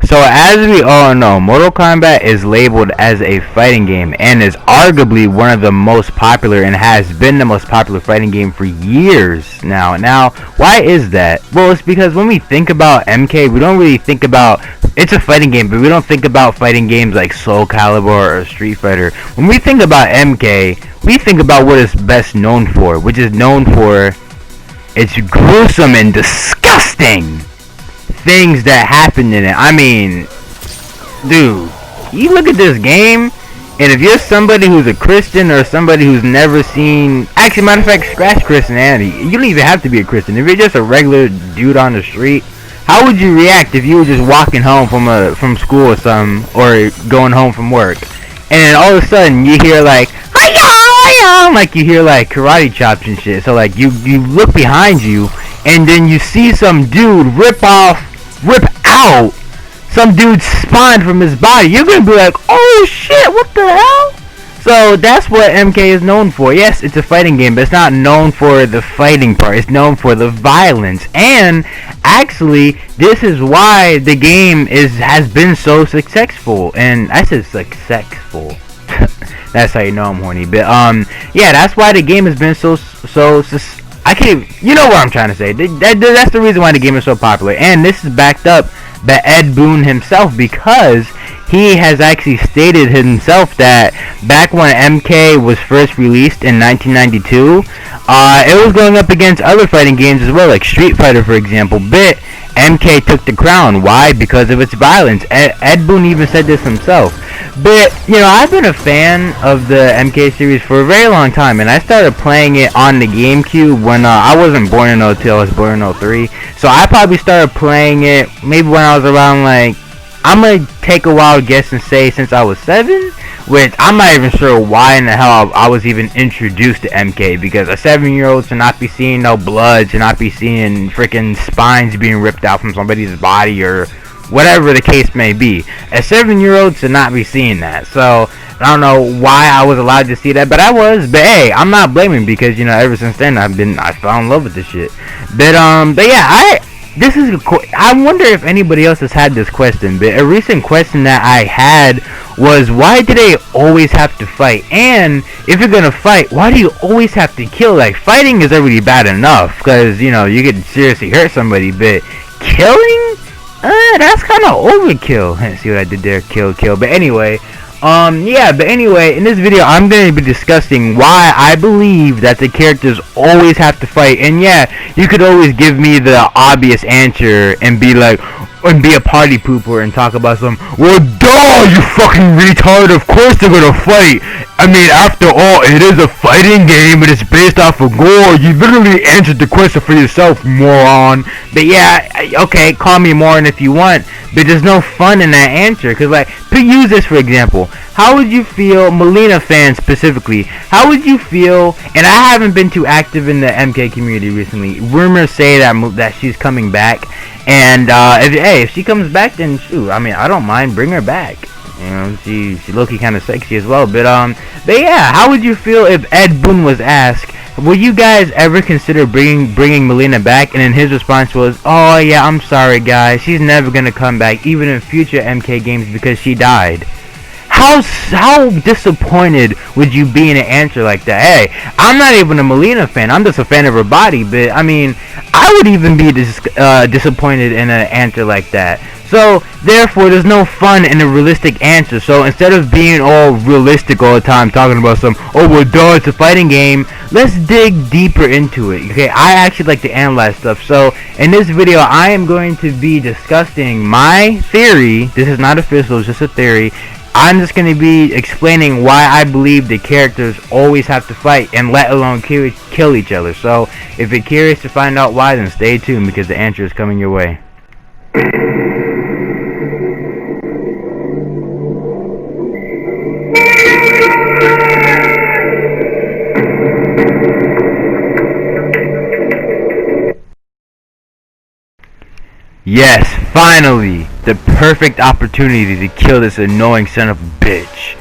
So as we all know, Mortal Kombat is labeled as a fighting game and is arguably one of the most popular and has been the most popular fighting game for years now. Now, why is that? Well, it's because when we think about MK, we don't really think about it's a fighting game, but we don't think about fighting games like Soul Calibur or Street Fighter. When we think about MK, we think about what it's best known for, which is known for its gruesome and disgusting things that happen in it. I mean, dude, you look at this game, and if you're somebody who's a Christian or somebody who's never seen, actually, matter of fact, scratch Christianity, you don't even have to be a Christian. If you're just a regular dude on the street, how would you react if you were just walking home from school or something, or going home from work, and then all of a sudden you hear like, hi-ya, like you hear like karate chops and shit. So like you look behind you, and then you see some dude rip out some dude spawned from his body. You're gonna be like, oh shit, what the hell? So that's what MK is known for. Yes, it's a fighting game, but it's not known for the fighting part. It's known for the violence. And actually, this is why the game has been so successful. And I said successful. That's how you know I'm horny. But yeah, that's why the game has been so I can't even, you know what I'm trying to say. That's the reason why the game is so popular. And this is backed up by Ed Boon himself, because he has actually stated himself that back when MK was first released in 1992, it was going up against other fighting games as well, like Street Fighter, for example. But MK took the crown. Why? Because of its violence. Ed Boon even said this himself. But, you know, I've been a fan of the MK series for a very long time, and I started playing it on the GameCube when I wasn't born in 02, I was born in 03. So I probably started playing it maybe when I was around, like, I'm going to take a wild guess and say since I was 7, which I'm not even sure why in the hell I was even introduced to MK, because a 7-year-old should not be seeing no blood, should not be seeing freaking spines being ripped out from somebody's body or whatever the case may be. A 7-year-old should not be seeing that. So I don't know why I was allowed to see that, but I was. But hey, I'm not blaming, because you know ever since then I fell in love with this shit. But yeah, I wonder if anybody else has had this question. But a recent question that I had was, why do they always have to fight? And if you're gonna fight, why do you always have to kill? Like, fighting is already bad enough, because you know you could seriously hurt somebody, but killing, that's kind of overkill. See what I did there? Kill. But anyway, yeah, but anyway, in this video I'm going to be discussing why I believe that the characters always have to fight. And yeah, you could always give me the obvious answer and be like, and be a party pooper and talk about some, well, duh, you fucking retard, of course they're gonna fight. I mean, after all, it is a fighting game and it's based off of gore. You literally answered the question for yourself, moron. But yeah, okay, call me moron if you want, but there's no fun in that answer. Cause like, use this for example. How would you feel, Melina fans specifically, how would you feel, and I haven't been too active in the MK community recently, rumors say that she's coming back, and if she comes back, then shoot, I mean, I don't mind, bring her back. You know, she low-key kind of sexy as well. But yeah, how would you feel if Ed Boon was asked, will you guys ever consider bringing Melina back? And then his response was, oh yeah, I'm sorry guys, she's never gonna come back, even in future MK games, because she died. How disappointed would you be in an answer like that? Hey, I'm not even a Melina fan, I'm just a fan of her body, but I mean, I would even be disappointed in an answer like that. So, therefore, there's no fun in a realistic answer. So, instead of being all realistic all the time, talking about some, oh, well, duh, it's a fighting game, let's dig deeper into it, okay? I actually like to analyze stuff. So, in this video, I am going to be discussing my theory. This is not official, it's just a theory. I'm just going to be explaining why I believe the characters always have to fight, and let alone kill each other. So, if you're curious to find out why, then stay tuned, because the answer is coming your way. Yes, finally, the perfect opportunity to kill this annoying son of a bitch.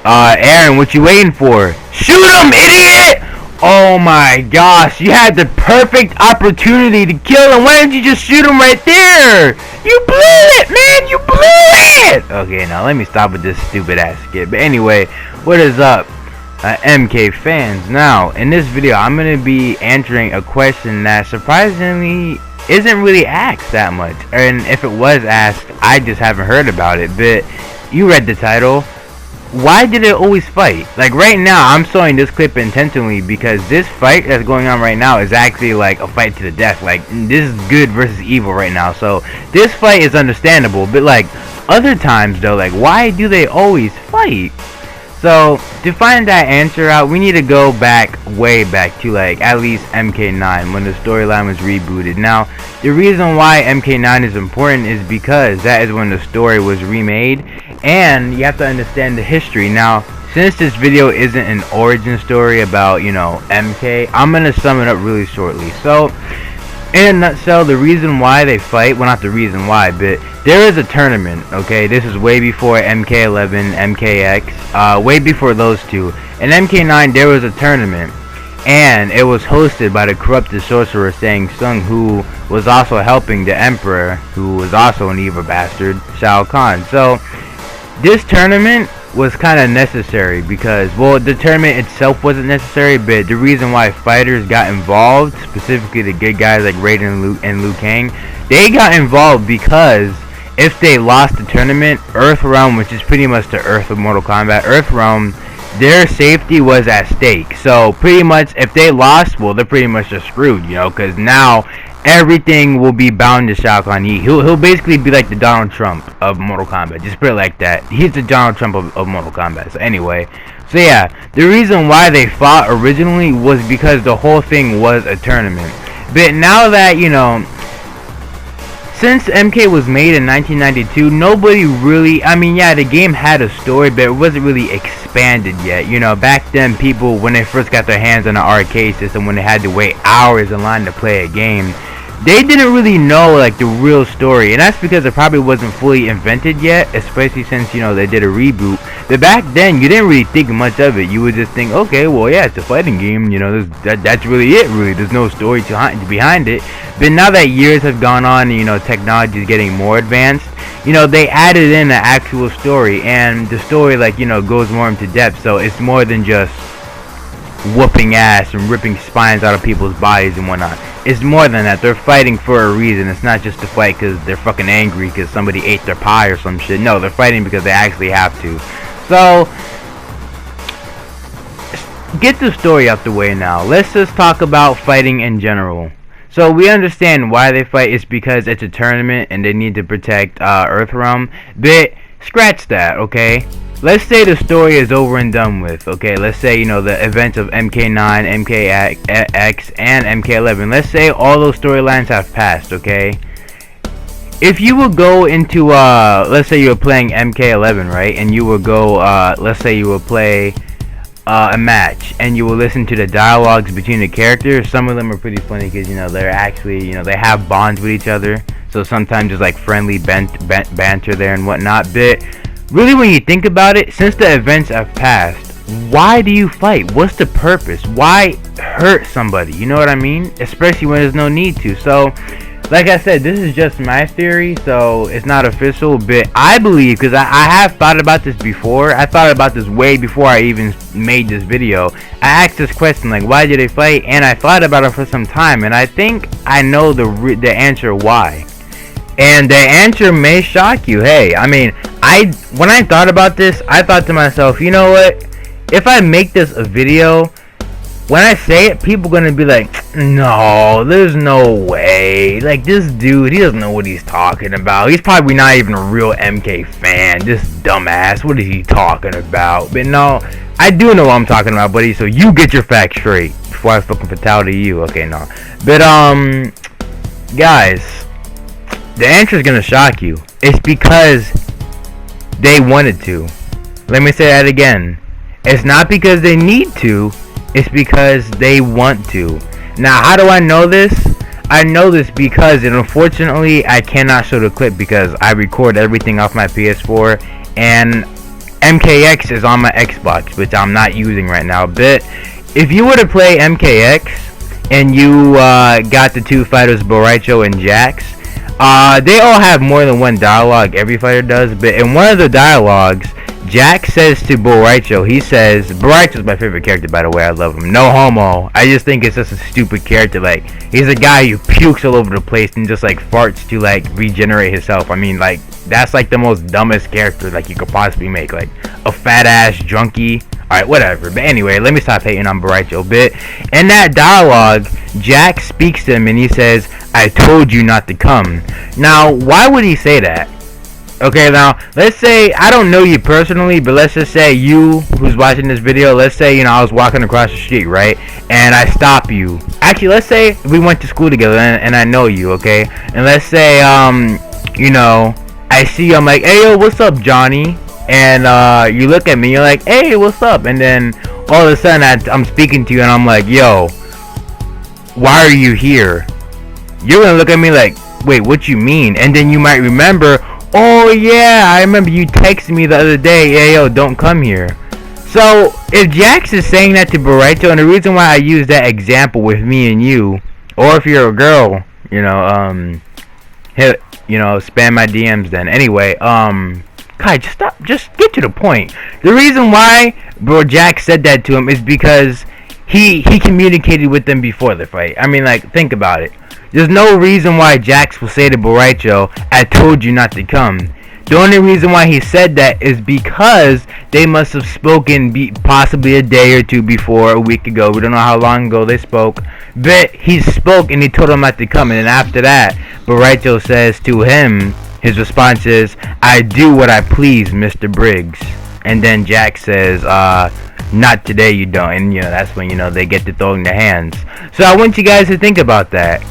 Aaron, what you waiting for? Shoot him, idiot! Oh my gosh, you had the perfect opportunity to kill him. Why didn't you just shoot him right there? You blew it, man! man, you blew it! Okay, now let me stop with this stupid ass skit. But anyway, what is up, MK fans? Now, in this video, I'm going to be answering a question that surprisingly isn't really asked that much. And if it was asked, I just haven't heard about it. But you read the title. Why did it always fight? Like right now, I'm showing this clip intentionally because this fight that's going on right now is actually like a fight to the death. Like this is good versus evil right now. So this fight is understandable. But like other times though, like why do they always fight? So to find that answer out, we need to go back, way back to like at least MK9 when the storyline was rebooted. Now, the reason why MK9 is important is because that is when the story was remade, and you have to understand the history. Now, since this video isn't an origin story about, you know, MK, I'm gonna sum it up really shortly. So, in a nutshell, the reason why they fight, well, not the reason why, but there is a tournament, okay? This is way before MK11, MKX, way before those two. In MK9, there was a tournament, and it was hosted by the corrupted sorcerer Shang Tsung, who was also helping the emperor, who was also an evil bastard, Shao Kahn. So, this tournament was kind of necessary because, well, the tournament itself wasn't necessary, but the reason why fighters got involved, specifically the good guys like Raiden and Liu Kang, they got involved because if they lost the tournament, Earthrealm, which is pretty much the Earth of Mortal Kombat, Earthrealm, their safety was at stake. So pretty much if they lost, well, they're pretty much just screwed, you know, because now everything will be bound to Shao Kahn. He'll basically be like the Donald Trump of Mortal Kombat. Just put it like that. He's the Donald Trump of Mortal Kombat. So anyway, so yeah, the reason why they fought originally was because the whole thing was a tournament. But now that, you know, since MK was made in 1992, nobody really, I mean, yeah, the game had a story, but it wasn't really expanded yet. You know, back then, people, when they first got their hands on an arcade system, when they had to wait hours in line to play a game, they didn't really know, like, the real story. And that's because it probably wasn't fully invented yet, especially since, you know, they did a reboot. But back then, you didn't really think much of it. You would just think, okay, well, yeah, it's a fighting game. You know, that's really it, really. There's no story behind it. But now that years have gone on and, you know, technology is getting more advanced, you know, they added in an actual story. And the story, like, you know, goes more into depth. So it's more than just whooping ass and ripping spines out of people's bodies and whatnot. It's more than that. They're fighting for a reason. It's not just to fight because they're fucking angry because somebody ate their pie or some shit. No, they're fighting because they actually have to. So, get the story out the way now. Let's just talk about fighting in general. So we understand why they fight. It's because it's a tournament and they need to protect Earthrealm. But scratch that, okay? Let's say the story is over and done with, okay? Let's say, you know, the events of MK9, MKX, and MK11. Let's say all those storylines have passed, okay? If you would go into, let's say you were playing MK11, right? And you would go, let's say you would play a match, and you will listen to the dialogues between the characters. Some of them are pretty funny because, you know, they're actually, you know, they have bonds with each other. So sometimes there's like friendly banter there and whatnot. But really, when you think about it, since the events have passed, why do you fight? What's the purpose? Why hurt somebody? You know what I mean? Especially when there's no need to. So, like I said, this is just my theory, so it's not official, but I believe, because I have thought about this before. I thought about this way before I even made this video. I asked this question, like, why did they fight? And I thought about it for some time, and I think I know the answer why. And the answer may shock you. Hey, I mean, when I thought about this, I thought to myself, you know what? If I make this a video, when I say it, people gonna be like, no, there's no way. Like, this dude, he doesn't know what he's talking about. He's probably not even a real MK fan. This dumbass, what is he talking about? But no, I do know what I'm talking about, buddy. So you get your facts straight before I fucking fatality you. Okay, no. But, guys, the answer is gonna shock you. It's because they wanted to. Let me say that again. It's not because they need to. It's because they want to. Now, how do I know this? I know this because, and unfortunately, I cannot show the clip because I record everything off my PS4, and MKX is on my Xbox, which I'm not using right now. But if you were to play MKX and you got the two fighters, Boraicho and Jax, They all have more than one dialogue. Every fighter does, but in one of the dialogues, Jack says to Boraicho, he says, Boraicho's my favorite character, by the way. I love him. No homo. I just think it's just a stupid character. Like, he's a guy who pukes all over the place and just like farts to like regenerate himself. I mean, like, that's like the most dumbest character like you could possibly make. Like a fat ass junkie. Alright, whatever. But anyway, let me stop hating on Boraicho a bit. In that dialogue, Jack speaks to him and he says, I told you not to come. Now, why would he say that? Okay, now, let's say, I don't know you personally, but let's just say you, who's watching this video, let's say, you know, I was walking across the street, right? And I stop you. Actually, let's say we went to school together and I know you, okay? And let's say, you know, I see you, I'm like, hey, yo, what's up, Johnny? And you look at me, you're like, hey, what's up? And then all of a sudden I'm speaking to you and I'm like, yo, why are you here? You're gonna look at me like, wait, what you mean? And then you might remember, oh yeah, I remember you texted me the other day, hey, yo, don't come here. So if Jax is saying that to Boraicho, and the reason why I use that example with me and you, or if you're a girl, you know, hit, you know, spam my DMs then. Anyway, God, just stop, just get to the point. The reason why Jack said that to him is because he communicated with them before the fight. I mean, like, think about it. There's no reason why Jax will say to Boraicho, I told you not to come. The only reason why he said that is because they must have spoken possibly a day or two before, a week ago. We don't know how long ago they spoke. But he spoke and he told him not to come. And then after that, Boraicho says to him, his response is, I do what I please, Mr. Briggs. And then Jack says, not today you don't. And, you know, that's when, you know, they get to throwing their hands. So I want you guys to think about that.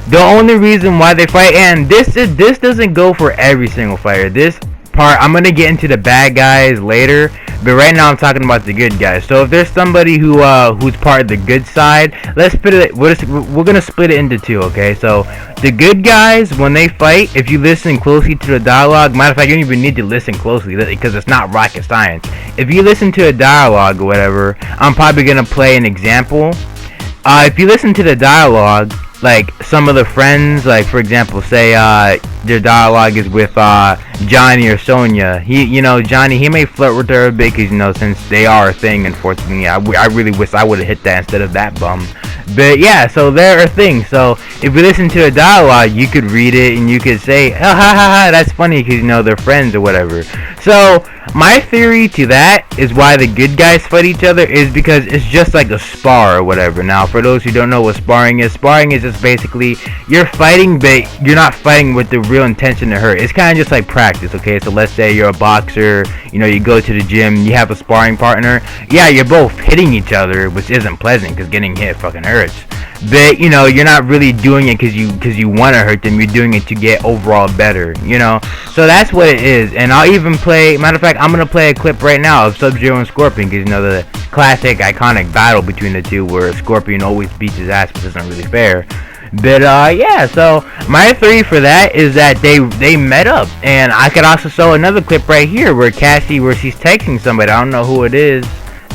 The only reason why they fight, and this doesn't go for every single fighter. This part, I'm going to get into the bad guys later. But right now I'm talking about the good guys. So if there's somebody who's part of the good side, let's split it. We're gonna split it into two, okay? So the good guys, when they fight, if you listen closely to the dialogue, matter of fact, you don't even need to listen closely because it's not rocket science. If you listen to a dialogue or whatever, I'm probably gonna play an example. If you listen to the dialogue, like some of the friends, like for example, say their dialogue is with Johnny or Sonia. You know, Johnny, he may flirt with her a bit because, you know, since they are a thing, unfortunately, I really wish I would have hit that instead of that bum. But yeah, so there are things. So if you listen to a dialogue, you could read it and you could say, ha ha ha ha, that's funny because, you know, they're friends or whatever. So my theory to that is why the good guys fight each other is because it's just like a spar or whatever. Now, for those who don't know what sparring is just basically you're fighting, but you're not fighting with the real intention to hurt. It's kind of just like practice, okay? So let's say you're a boxer, you know, you go to the gym, you have a sparring partner. Yeah, you're both hitting each other, which isn't pleasant because getting hit fucking hurts. But, you know, you're not really doing it because you want to hurt them. You're doing it to get overall better, you know? So that's what it is. And I'll even play, matter of fact, I'm going to play a clip right now of Sub-Zero and Scorpion because, you know, the classic, iconic battle between the two where Scorpion always beats his ass, which isn't really fair. But, yeah, so my theory for that is that they met up. And I could also show another clip right here where Cassie, where she's texting somebody. I don't know who it is,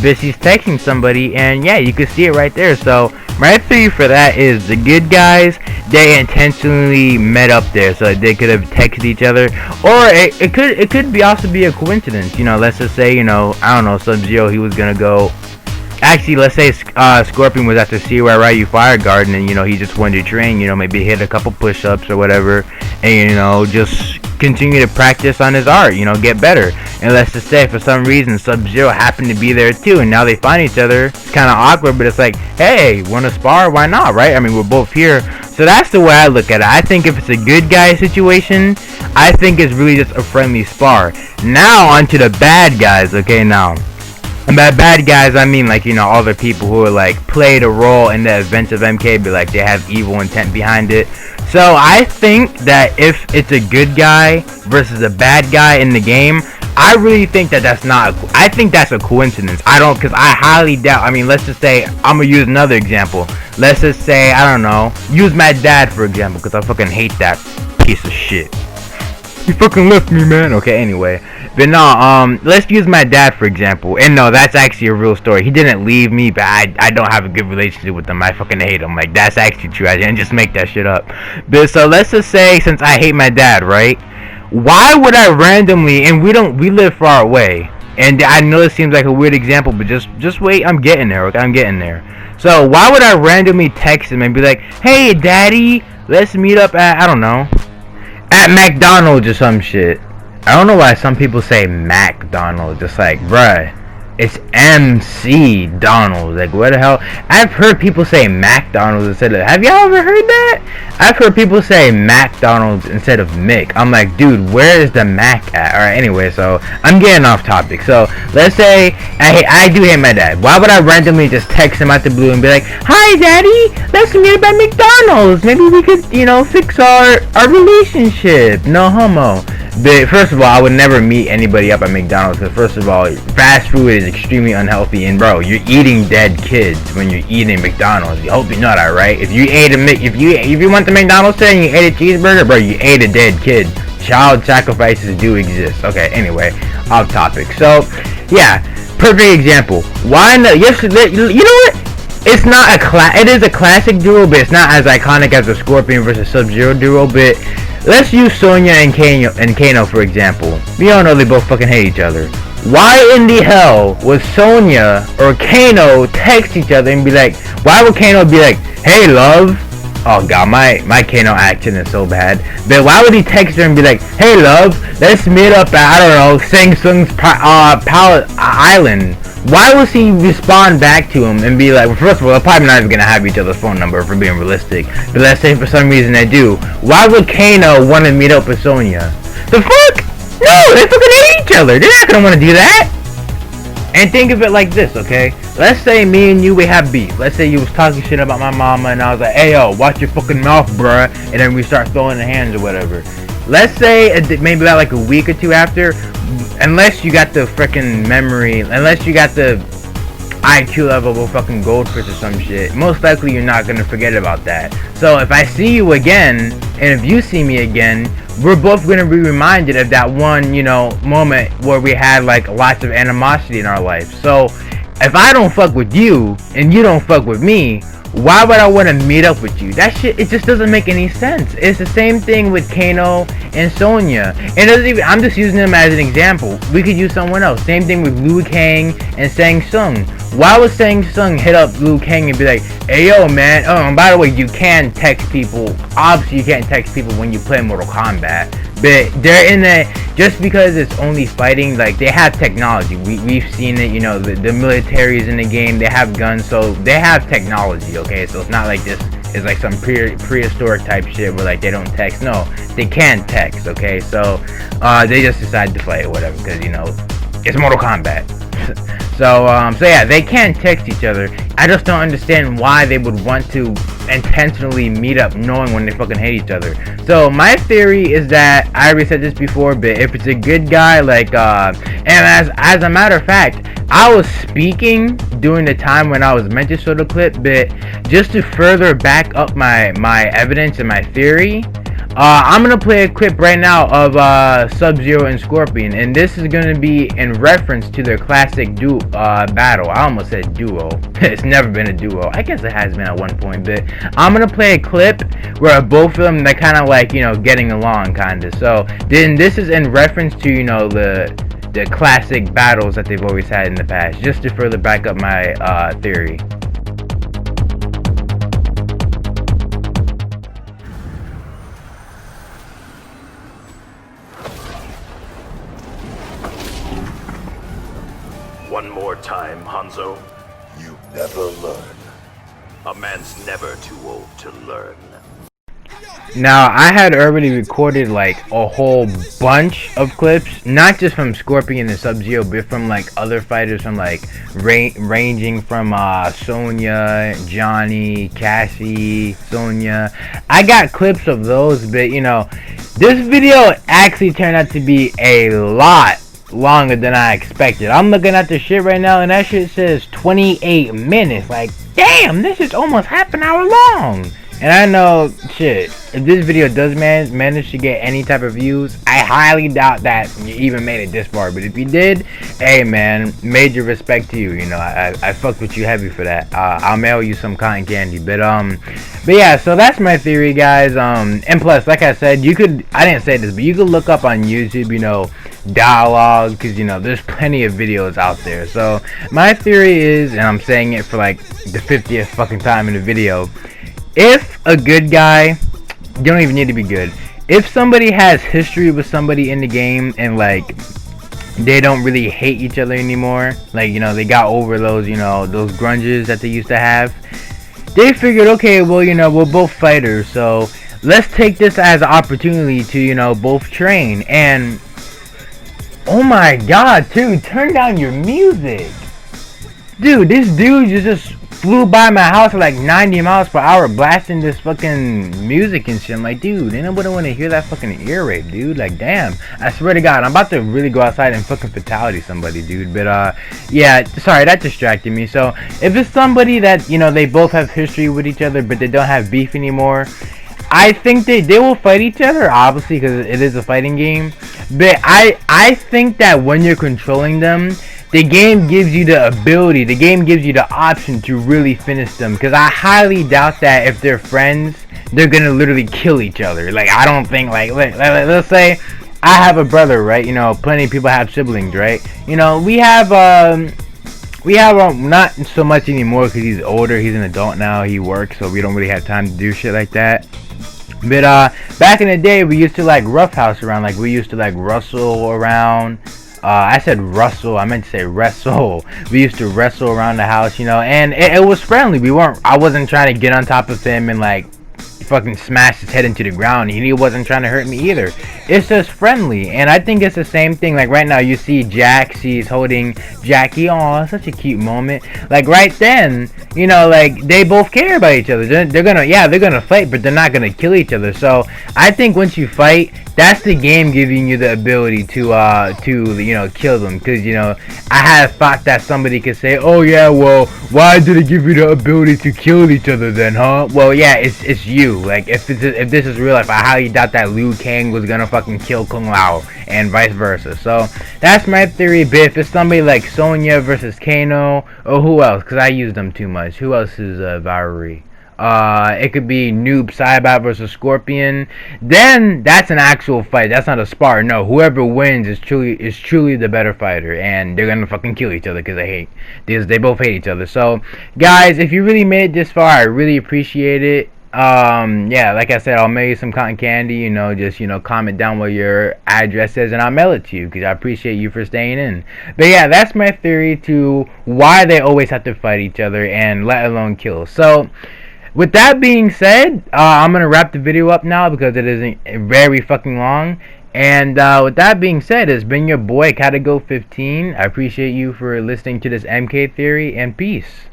but she's texting somebody. And, yeah, you can see it right there. So my theory for that is the good guys, they intentionally met up there so they could have texted each other. Or it could be also be a coincidence. You know, let's just say, you know, I don't know, Sub-Zero, he was going to go. Actually, let's say Scorpion was at the CYRU Fire Garden and, you know, he just wanted to train, you know, maybe hit a couple push-ups or whatever and, you know, just continue to practice on his art, you know, get better. And let's just say for some reason Sub-Zero happened to be there too and now they find each other. It's kind of awkward, but it's like, hey, want to spar? Why not, right? I mean, we're both here. So that's the way I look at it. I think if it's a good guy situation, I think it's really just a friendly spar. Now onto the bad guys, okay, now. And by bad guys, I mean, like, you know, all the people who are, like, played a role in the events of MK, but, like, they have evil intent behind it. So, I think that if it's a good guy versus a bad guy in the game, I really think that that's not, I think that's a coincidence. I don't, because I highly doubt, I mean, let's just say, I'm going to use another example. Let's just say, I don't know, use my dad, for example, because I fucking hate that piece of shit. You fucking left me, man. Okay, anyway. But no, let's use my dad for example. And no, that's actually a real story. He didn't leave me, but I don't have a good relationship with him. I fucking hate him. Like, that's actually true. I didn't just make that shit up. But so let's just say, since I hate my dad, right? Why would I randomly, and we live far away. And I know it seems like a weird example, but just wait, I'm getting there, okay? I'm getting there. So why would I randomly text him and be like, hey, daddy, let's meet up at, I don't know, at McDonald's or some shit. I don't know why some people say McDonald's. Just like, bruh, it's MC Donald's. Like, what the hell? I've heard people say McDonald's instead of... Have y'all ever heard that? I've heard people say McDonald's instead of Mick. I'm like, dude, where is the Mac at? Alright, anyway, so I'm getting off topic. So, let's say I do hate my dad. Why would I randomly just text him out the blue and be like, hi, daddy, let's meet up at McDonald's. Maybe we could, you know, fix our relationship. No homo. But first of all, I would never meet anybody up at McDonald's because first of all, fast food is extremely unhealthy, and bro, you're eating dead kids when you're eating McDonald's. You hope you know that, right? If you ate if you went to McDonald's today and you ate a cheeseburger, bro, you ate a dead kid. Child sacrifices do exist. Okay, anyway, off topic. So, yeah, perfect example. Why not? Yes, you know what? It's not it is a classic duo, but it's not as iconic as the Scorpion versus Sub-Zero duo. But let's use Sonya and Kano for example. We all know they both fucking hate each other. Why in the hell would Sonya or Kano text each other and be like, why would Kano be like, hey love? Oh god, my Kano accent is so bad. But why would he text her and be like, hey love, let's meet up at, I don't know, Sang Sung's Palace Island? Why would he respond back to him and be like, well, first of all, they're probably not even gonna have each other's phone number if we're being realistic. But let's say for some reason they do. Why would Kano want to meet up with Sonya? The fuck? No, they fucking hate each other. They're not gonna want to do that. And think of it like this, okay? Let's say me and you, we have beef. Let's say you was talking shit about my mama and I was like, hey yo, watch your fucking mouth, bruh. And then we start throwing the hands or whatever. Let's say maybe about like a week or two after, unless you got the freaking memory, unless you got the IQ level of a fucking goldfish or some shit, most likely you're not gonna forget about that. So if I see you again, and if you see me again, we're both gonna be reminded of that one, you know, moment where we had like lots of animosity in our life. So if I don't fuck with you and you don't fuck with me, why would I want to meet up with you? That shit, it just doesn't make any sense. It's the same thing with Kano and Sonya. It doesn't even, I'm just using them as an example. We could use someone else. Same thing with Liu Kang and Shang Tsung. Why would Shang Tsung hit up Liu Kang and be like, hey yo man, oh, and by the way, you can text people. Obviously you can't text people when you play Mortal Kombat. But they're in the, just because it's only fighting, like they have technology. We've seen it, you know, the military's in the game, they have guns, so they have technology, okay? So it's not like this is like some prehistoric type shit where like they don't text. No, they can text, okay? So they just decide to fight or whatever because, you know, it's Mortal Kombat. So yeah, they can text each other. I just don't understand why they would want to intentionally meet up knowing when they fucking hate each other. So my theory is that, I already said this before, but if it's a good guy, like and as a matter of fact, I was speaking during the time when I was meant to show the clip, but just to further back up my evidence and my theory, I'm gonna play a clip right now of Sub-Zero and Scorpion, and this is gonna be in reference to their classic battle. I almost said duo. It's never been a duo. I guess it has been at one point, but I'm gonna play a clip where both of them, they're kind of like, you know, getting along, kinda. So then this is in reference to, you know, the classic battles that they've always had in the past, just to further back up my theory. One more time, Hanzo. You never learn. A man's never too old to learn. Now, I had already recorded like a whole bunch of clips, not just from Scorpion and Sub-Zero, but from like other fighters, from like ranging from Sonya, Johnny, Cassie, Sonya. I got clips of those, but you know, this video actually turned out to be a lot longer than I expected. I'm looking at the shit right now and that shit says 28 minutes. Like, damn, this is almost half an hour long. And I know, shit, if this video does manage to get any type of views, I highly doubt that you even made it this far. But if you did, hey man, major respect to you. You know, I fucked with you heavy for that. I'll mail you some cotton candy. But yeah, so that's my theory, guys. And plus, like I said, you could, I didn't say this, but you could look up on YouTube, you know, dialogue, because you know there's plenty of videos out there. So my theory is, and I'm saying it for like the 50th fucking time in the video, if a good guy, you don't even need to be good, if somebody has history with somebody in the game and like they don't really hate each other anymore, like, you know, they got over those, you know, those grudges that they used to have, they figured, okay, well, you know, we're both fighters, so let's take this as an opportunity to, you know, both train. And oh my god, dude, turn down your music. Dude, this dude just flew by my house at like 90 miles per hour blasting this fucking music and shit. I'm like, dude, ain't nobody want to hear that fucking ear rape, dude. Like, damn. I swear to God, I'm about to really go outside and fucking fatality somebody, dude. But, yeah, sorry, that distracted me. So, if it's somebody that, you know, they both have history with each other, but they don't have beef anymore, I think they will fight each other, obviously, because it is a fighting game. But I think that when you're controlling them, the game gives you the ability, the game gives you the option to really finish them. Because I highly doubt that if they're friends, they're going to literally kill each other. Like, I don't think, like, let's say I have a brother, right? You know, plenty of people have siblings, right? You know, we have not so much anymore because he's older, he's an adult now, he works, so we don't really have time to do shit like that. But back in the day, we used to like roughhouse around, like we used to like wrestle around. I said Russell, I meant to say wrestle. We used to wrestle around the house, you know, and it was friendly. I wasn't trying to get on top of him and like fucking smash his head into the ground. He wasn't trying to hurt me either. It's just friendly. And I think it's the same thing. Like right now you see Jack, she's holding Jackie. Oh, such a cute moment. Like right then, you know, like they both care about each other. They're gonna fight, but they're not gonna kill each other. So I think once you fight, that's the game giving you the ability to you know, kill them. Because, you know, I had thought that somebody could say, oh yeah, well, why did it give you the ability to kill each other then, huh? Well, yeah, it's you. Like, if this is real life, I highly doubt that Liu Kang was gonna fucking kill Kung Lao and vice versa. So that's my theory. But if it's somebody like Sonya versus Kano, or who else? Because I use them too much. Who else is Valkyrie? It could be Noob Saibot versus Scorpion. Then that's an actual fight. That's not a spar. No, whoever wins is truly the better fighter, and they're gonna fucking kill each other because they both hate each other. So, guys, if you really made it this far, I really appreciate it. Yeah, like I said, I'll mail you some cotton candy. You know, just, you know, comment down what your address is and I'll mail it to you because I appreciate you for staying in. But yeah, that's my theory to why they always have to fight each other and let alone kill. So with that being said, I'm going to wrap the video up now because it isn't very fucking long. And with that being said, it's been your boy, Catago15. I appreciate you for listening to this MK theory, and peace.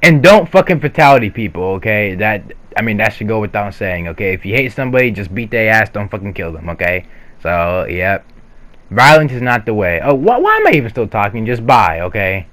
And don't fucking fatality people, okay? That should go without saying, okay? If you hate somebody, just beat their ass, don't fucking kill them, okay? So, yep. Violence is not the way. Oh, why am I even still talking? Just bye, okay?